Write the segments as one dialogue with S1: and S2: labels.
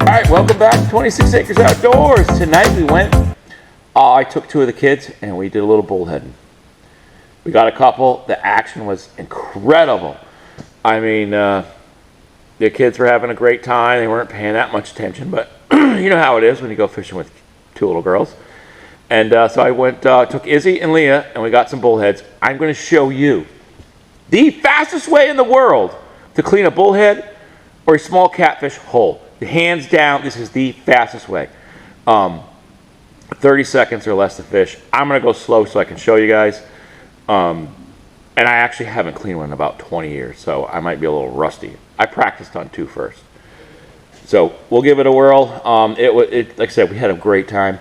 S1: Alright, welcome back to 26 Acres Outdoors. Tonight we went, I took two of the kids and we did a little bullheading. We got a couple. The action was incredible. I mean, the kids were having a great time. They weren't paying that much attention, but you know how it is when you go fishing with two little girls. And so I went, took Izzy and Leah, and we got some bullheads. I'm going to show you the fastest way in the world to clean a bullhead or a small catfish whole. Hands down, this is the fastest way. 30 seconds or less to fish. I'm going to go slow so I can show you guys. And I actually haven't cleaned one in about 20 years, so I might be a little rusty. I practiced on two first. So we'll give it a whirl. Like I said, we had a great time.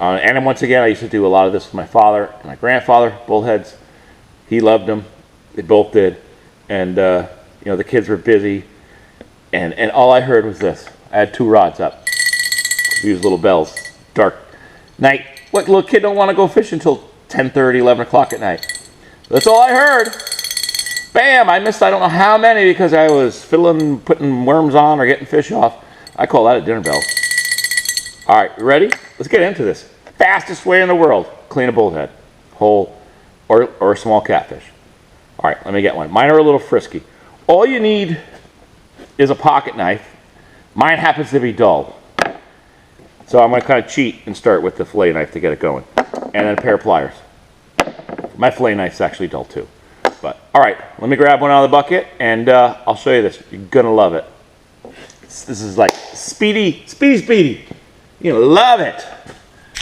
S1: And once again, I used to do a lot of this with my father and my grandfather, bullheads. He loved them. They both did. And, you know, the kids were busy. And all I heard was this. I had two rods up. These little bells. Dark night. What little kid don't want to go fish until 10:30, 11 o'clock at night? That's all I heard. Bam! I missed I don't know how many because I was fiddling, putting worms on or getting fish off. I call that a dinner bell. All right, you ready? Let's get into this. Fastest way in the world. Clean a bullhead. Whole or a small catfish. All right, let me get one. Mine are a little frisky. All you need is a pocket knife. Mine happens to be dull. So I'm going to kind of cheat and start with the fillet knife to get it going. And then a pair of pliers. My fillet knife's actually dull too. But, all right, let me grab one out of the bucket and I'll show you this. You're going to love it. This is like speedy. You're going to love it.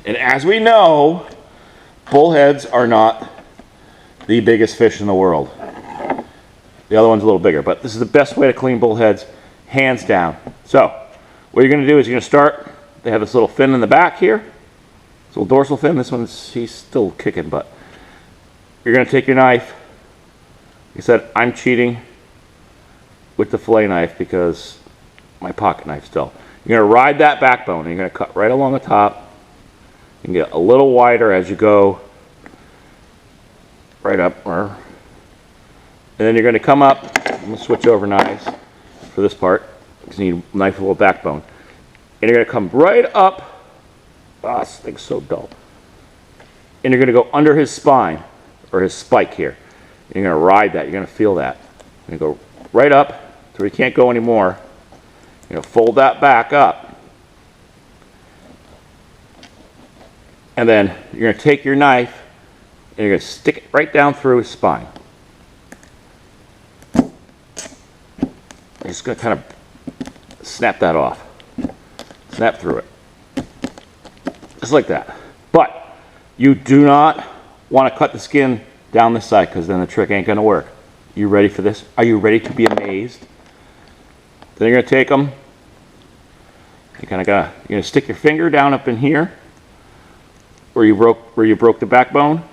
S1: And as we know, bullheads are not the biggest fish in the world. The other one's a little bigger, but this is the best way to clean bullheads, hands down. So, what you're going to do is you're going to start. They have this little fin in the back here. This little dorsal fin. This one's, he's still kicking, but you're going to take your knife. Like I said, I'm cheating with the fillet knife because my pocket knife's dull. You're going to ride that backbone, and you're going to cut right along the top. You can get a little wider as you go right up, and then you're going to come up. I'm going to switch over knives for this part because you need a knife with a backbone. And you're going to come right up. Ah, this thing's so dull. And you're going to go under his spine or his spike here. And you're going to ride that. You're going to feel that. You're going to go right up to where you can't go anymore. You're going to fold that back up. And then you're going to take your knife and you're going to stick it right down through his spine. You're just going to kind of snap that off. Snap through it. Just like that. But you do not want to cut the skin down this side because then the trick ain't going to work. You ready for this? Are you ready to be amazed? Then you're going to take them. You're going to stick your finger down up in here where you broke the backbone.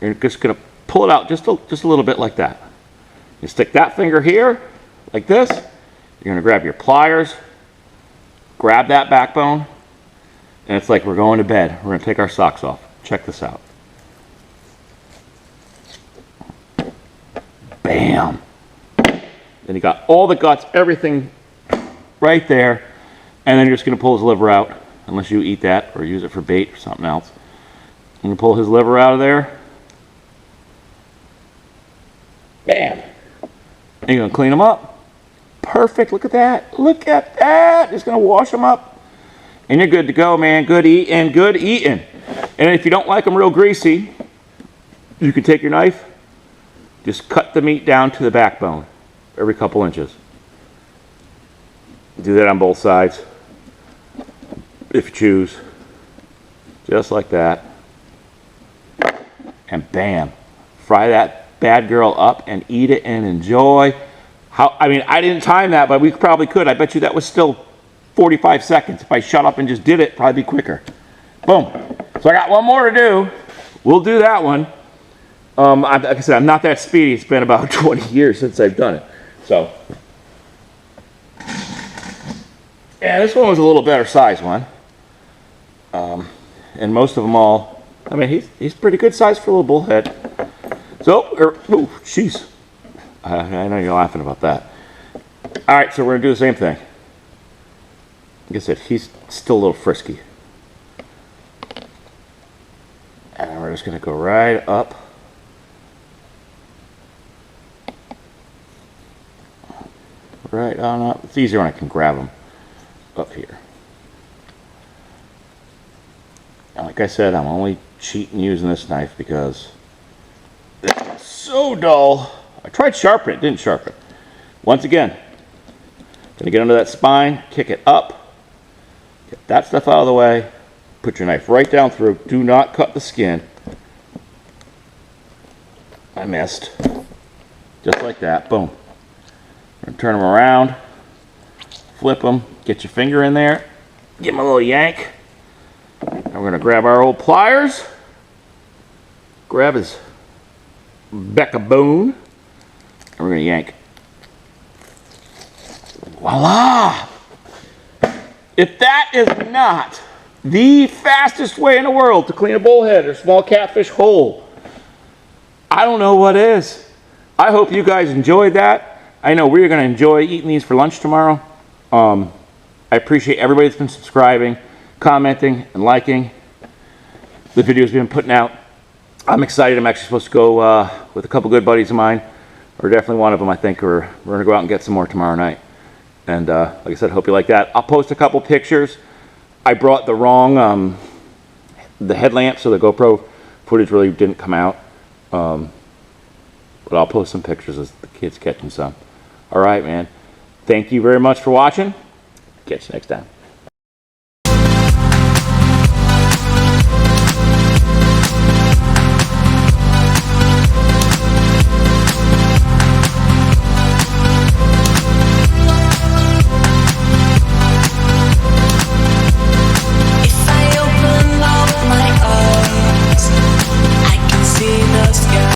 S1: You're just going to pull it out just a little bit like that. You stick that finger here like this. You're going to grab your pliers, grab that backbone, and it's like we're going to bed. We're going to take our socks off. Check this out. Bam. Then you got all the guts, everything right there, and then you're just going to pull his liver out, unless you eat that or use it for bait or something else. You can pull his liver out of there. Bam. And you're going to clean them up. Perfect. Look at that. Look at that. Just going to wash them up. And you're good to go, man. Good eating. Good eating. And if you don't like them real greasy, you can take your knife, just cut the meat down to the backbone every couple inches. Do that on both sides if you choose. Just like that. And bam. Fry that bad girl up and eat it and enjoy. I mean, I didn't time that, but we probably could. I bet you that was still 45 seconds. If I shut up and just did it, probably be quicker. Boom. So I got one more to do. We'll do that one. Like I said, I'm not that speedy. It's been about 20 years since I've done it. So, yeah, this one was a little better size one. And most of them all, I mean, he's pretty good size for a little bullhead. So, oh, jeez. I know you're laughing about that. All right, so we're going to do the same thing. like I said, he's still a little frisky. And we're just going to go right up. Right on up. It's easier when I can grab them up here. And like I said, I'm only cheating using this knife because it's so dull. I tried sharpening it, didn't sharpen. Once again, gonna get under that spine, kick it up, get that stuff out of the way, put your knife right down through. Do not cut the skin. I missed. Just like that, boom. We're gonna turn them around, flip them, get your finger in there, give them a little yank. And we're gonna grab our old pliers, grab his beck of bone, and we're gonna yank. Voila! If that is not the fastest way in the world to clean a bullhead or small catfish whole, I don't know what is. I hope you guys enjoyed that. I know we're gonna enjoy eating these for lunch tomorrow. I appreciate everybody that's been subscribing, commenting, and liking the videos we've been putting out. I'm excited. I'm actually supposed to go with a couple good buddies of mine, or definitely one of them. I think we're gonna go out and get some more tomorrow night. And like I said, hope you like that. I'll post a couple pictures. I brought the wrong the headlamp, so the GoPro footage really didn't come out. But I'll post some pictures of the kids catching some. All right, man. Thank you very much for watching. Catch you next time.